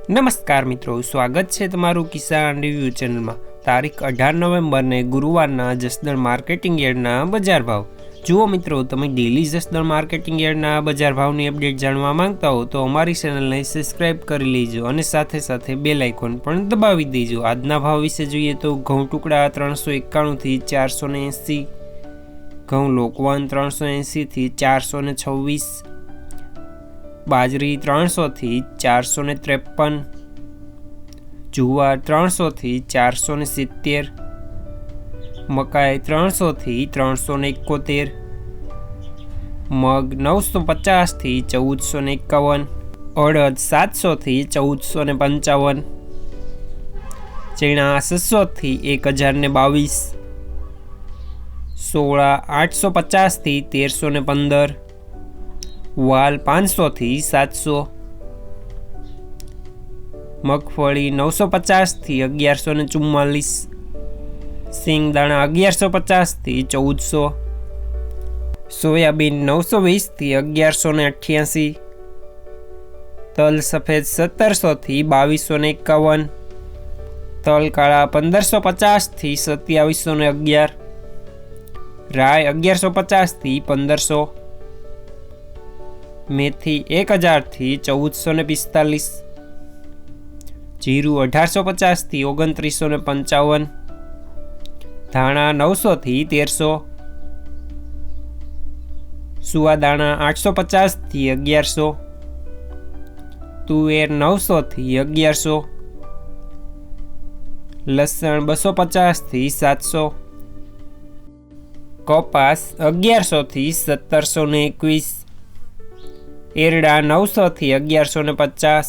नमस्कार मित्रों, स्वागत है तमारू किसान रिव्यू चैनल में। तारीख 18 नवेम्बर ने गुरुवार जसदण मार्केटिंग यार्डना बजार भाव जुओ। मित्रों, तमे डेली जसदण मार्केटिंग यार्डना बजार भावनी अपडेट जानवा मांगता हो तो अमारी चेनल ने सब्सक्राइब कर लीजो और साथे साथे बेल आइकॉन पण दबावी दीजो। आजना भाव विषे जोईए तो घऊं टुकड़ा 391 थी 480, घऊं लोकवन 380 थी 426, बाजरी 300 थी 453, जुवार 300 थी 470, मकाई 300 थी 371, मग 950 थी 1451, अड़द 700 थी 1455, चीणा 600 थी 1022, सोळा 850 थी 1315, वाल 500 थी 700, मगफड़ी 950 थी 1144, सींगदाणा 1150 थी 1400, सोयाबीन 920 थी 1188, तल सफेद 1700 थी 2251, तल काळा 1550 थी 2711, राय 1150 थी 1500, मेथी 1000 थी 1445, जीरु 1850 थी 2955, धाणा 900 थी 1300, सुवादाणा 850 थी 1100, तुवेर 900 थी 1100, लसण 250 थी 700, कपास 1100 थी 1721, एरडा 900 थी 1150।